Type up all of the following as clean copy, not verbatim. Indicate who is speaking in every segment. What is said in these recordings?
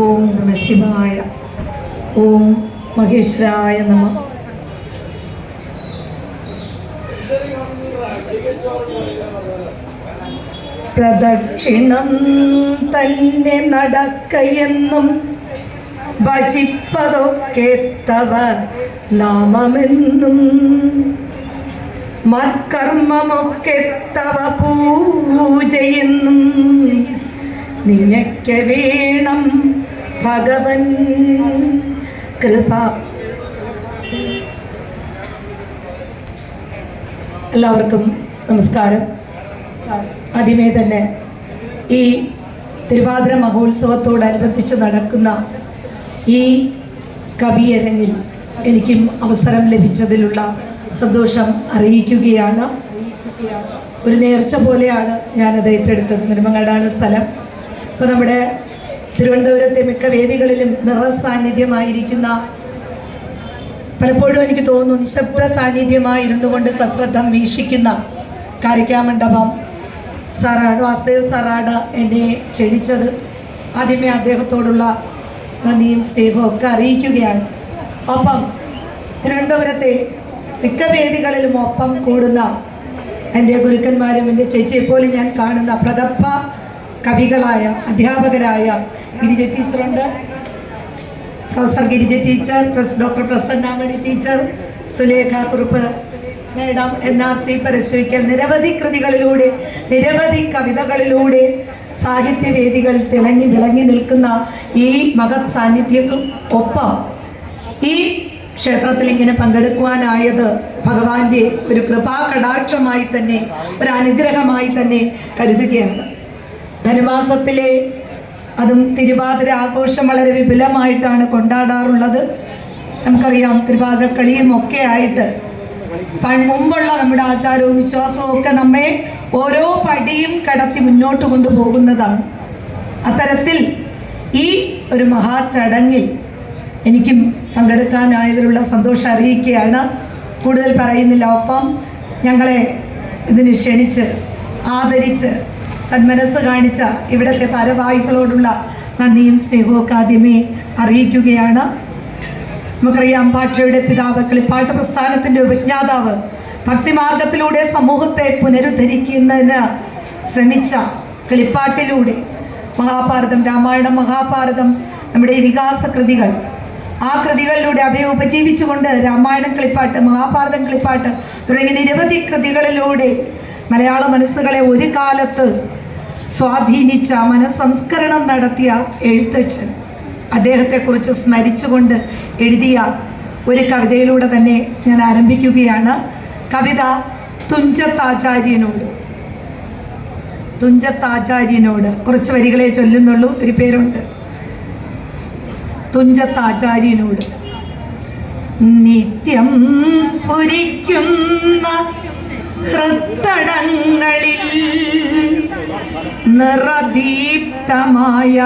Speaker 1: ഓം നമഃ ശിവായ. ഓം മഹേശ്വരായ നമഃ. പ്രദക്ഷിണം തന്നെ നടക്കയെന്നും ഭജിപ്പതൊക്കെ തവ നാമമെന്നും മത്കർമ്മമൊക്കെ തവ പൂജയെന്നും നിനക്ക് വേണം ഭഗവൻ കൃപ. എല്ലാവർക്കും നമസ്കാരം. ആദ്യമേ തന്നെ ഈ തിരുവാതിര മഹോത്സവത്തോടനുബന്ധിച്ച് നടക്കുന്ന ഈ കവിയരങ്ങിൽ എനിക്കും അവസരം ലഭിച്ചതിലുള്ള സന്തോഷം അറിയിക്കുകയാണ്. ഒരു നേർച്ച പോലെയാണ് ഞാനത് ഏറ്റെടുത്തത്. നെടുമങ്ങാടാണ് സ്ഥലം. ഇപ്പോൾ നമ്മുടെ തിരുവനന്തപുരത്തെ മിക്ക വേദികളിലും നിറസാന്നിധ്യമായിരിക്കുന്ന, പലപ്പോഴും എനിക്ക് തോന്നുന്നു നിശബ്ദ സാന്നിധ്യമായിരുന്നു കൊണ്ട് സശ്രദ്ധം വീക്ഷിക്കുന്ന കാരിക്കാമണ്ഡപം സാറാണ്, വാസുദേവ് സാറാണ് എന്നെ ക്ഷണിച്ചത്. ആദ്യമേ അദ്ദേഹത്തോടുള്ള നന്ദിയും സ്നേഹവും ഒക്കെ അറിയിക്കുകയാണ്. ഒപ്പം തിരുവനന്തപുരത്തെ മിക്ക വേദികളിലും ഒപ്പം കൂടുന്ന എൻ്റെ ഗുരുക്കന്മാരും എൻ്റെ ചേച്ചിയെപ്പോലും ഞാൻ കാണുന്ന പ്രഗത്ഭ കവികളായ അധ്യാപകരായ ഗിരിജ ടീച്ചറുണ്ട്, professor Girija teacher, doctor Prasannamani teacher, Sulekha Kurup madam, NRC പരശ്വയ്ക്കൽ, നിരവധി കൃതികളിലൂടെ നിരവധി കവിതകളിലൂടെ സാഹിത്യവേദികളിൽ തിളങ്ങി വിളങ്ങി നിൽക്കുന്ന ഈ മഹത് സാന്നിധ്യവും ഒപ്പം ഈ ക്ഷേത്രത്തിൽ ഇങ്ങനെ പങ്കെടുക്കുവാനായത് ഭഗവാന്റെ ഒരു കൃപാകടാക്ഷമായി തന്നെ, ഒരു അനുഗ്രഹമായി തന്നെ കരുതുകയാണ്. ധനുമാസത്തിലെ അതും തിരുവാതിര ആഘോഷം വളരെ വിപുലമായിട്ടാണ് കൊണ്ടാടാറുള്ളത്. നമുക്കറിയാം, തിരുവാതിരക്കളിയും ഒക്കെ ആയിട്ട് മുമ്പുള്ള നമ്മുടെ ആചാരവും വിശ്വാസവും ഒക്കെ നമ്മെ ഓരോ പടിയും കടത്തി മുന്നോട്ട് കൊണ്ടുപോകുന്നതാണ്. അത്തരത്തിൽ ഈ ഒരു മഹാചടങ്ങിൽ എനിക്കും പങ്കെടുക്കാനായതിലുള്ള സന്തോഷം അറിയിക്കുകയാണ്. കൂടുതൽ പറയുന്നില്ല. ഒപ്പം ഞങ്ങളെ ഇതിന് ക്ഷണിച്ച് ആദരിച്ച് സന്മനസ് കാണിച്ച ഇവിടുത്തെ ഭാരവാഹികളോടുള്ള നന്ദിയും സ്നേഹവും ഒക്കെ ആദ്യമേ അറിയിക്കുകയാണ്. നമുക്കറിയാം, ഭാഷയുടെ പിതാവ്, കിളിപ്പാട്ട് പ്രസ്ഥാനത്തിൻ്റെ ഉപജ്ഞാതാവ്, ഭക്തിമാർഗത്തിലൂടെ സമൂഹത്തെ പുനരുദ്ധരിക്കുന്നതിന് ശ്രമിച്ച കിളിപ്പാട്ടിലൂടെ മഹാഭാരതം, രാമായണം, മഹാഭാരതം, നമ്മുടെ ഇതിഹാസ കൃതികൾ, ആ കൃതികളിലൂടെ അവയെ ഉപജീവിച്ചുകൊണ്ട് രാമായണം കിളിപ്പാട്ട്, മഹാഭാരതം കിളിപ്പാട്ട് തുടങ്ങിയ നിരവധി കൃതികളിലൂടെ മലയാള മനസ്സുകളെ ഒരു കാലത്ത് സ്വാധീനിച്ച, മനസ്സംസ്കരണം നടത്തിയ എഴുത്തച്ഛൻ, അദ്ദേഹത്തെക്കുറിച്ച് സ്മരിച്ചുകൊണ്ട് എഴുതിയ ഒരു കവിതയിലൂടെ തന്നെ ഞാൻ ആരംഭിക്കുകയാണ്. കവിത തുഞ്ചത്താചാര്യനോട് കുറച്ച് വരികളെ ചൊല്ലുന്നുള്ളൂ, ഒത്തിരി പേരുണ്ട്. തുഞ്ചത്താചാര്യനോട്. നിത്യം സ്ഫുരിക്കുന്ന ഹൃത്തടങ്ങളിൽ നിറദീപ്തമായ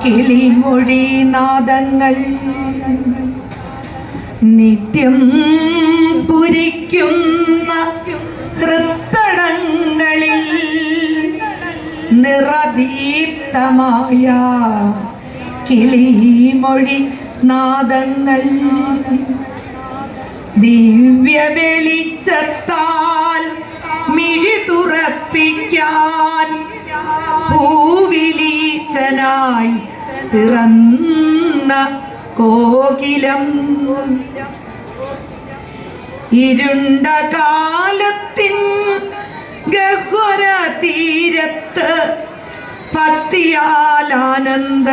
Speaker 1: കിളിമൊഴിനാദങ്ങൾ, നിത്യം സ്ഫുരിക്കുന്ന ഹൃത്തടങ്ങളിൽ നിറദീപ്തമായ കിളിമൊഴി നാദങ്ങൾ, ദിവ്യ വെളിച്ചത്താൽ മിഴി തുറപ്പിക്കാൻ പൂവിലീശനായി പിറന്ന കോകിലം, ഇരുണ്ട കാലത്തിൻ ഗഹ്വര തീരത്ത് ഭക്തിയാൽ ആനന്ദ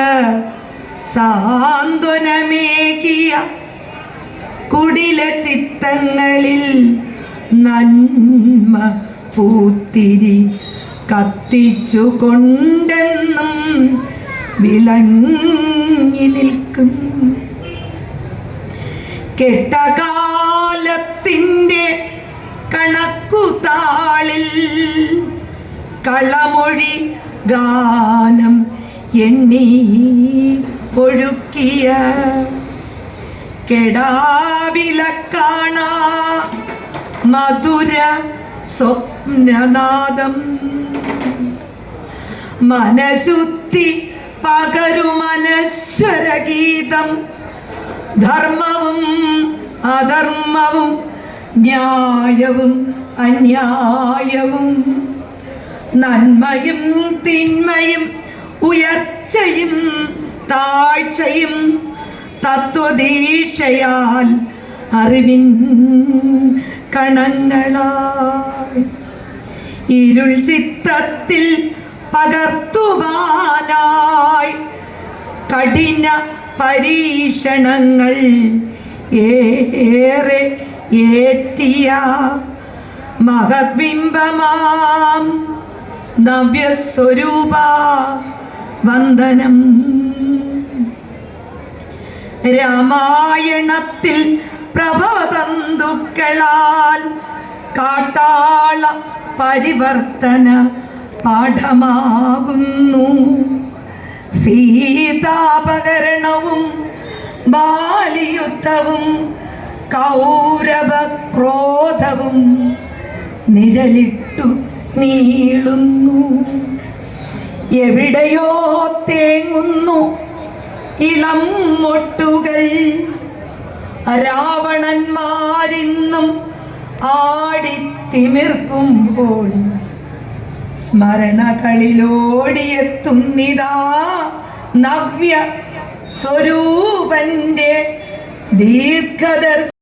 Speaker 1: സാന്ത്വനമേകിയ കുടില ചിത്തങ്ങളിൽ നന്മ പൂത്തിരി കത്തിച്ചു കൊണ്ടെന്നും വിളങ്ങി നിൽക്കും. കെട്ടകാലത്തിൻ്റെ കണക്കുതാളിൽ കളമൊഴി ഗാനം എണ്ണി ഒഴുക്കിയ കെടാവിലക്കാണ മധുര സ്വപ്നനാദം, മനഃശുദ്ധി പകരുമനശ്വരഗീതം. ധർമ്മവും അധർമ്മവും ന്യായവും അന്യായവും നന്മയും തിന്മയും ഉയർച്ചയും താഴ്ചയും തത്വദീക്ഷയാൽ അറിവിൻ കണങ്ങളായി ഇരുൾ ചിത്തത്തിൽ പകർത്തുവാനായി കഠിന പരീക്ഷണങ്ങൾ ഏറെ ഏറ്റിയ മഹബിംബമാം നവ്യസ്വരൂപ വന്ദനം. രാമായണത്തിൽ പ്രഭവതന്തുക്കളാൽ കാട്ടാള പരിവർത്തന പാഠമാകുന്നു. സീതാപകരണവും ബാലിയുദ്ധവും കൗരവ ക്രോധവും നിഴലിട്ടു നീളുന്നു. എവിടെയോ തേങ്ങുന്നു ഇളം മൊട്ടുകൾ. രാവണന്മാരിന്നും ആടിത്തിമിർക്കുമ്പോൾ സ്മരണകളിലോടിയെത്തുന്നിതാ നവ്യ സ്വരൂപന്റെ ദീർഘദർശി.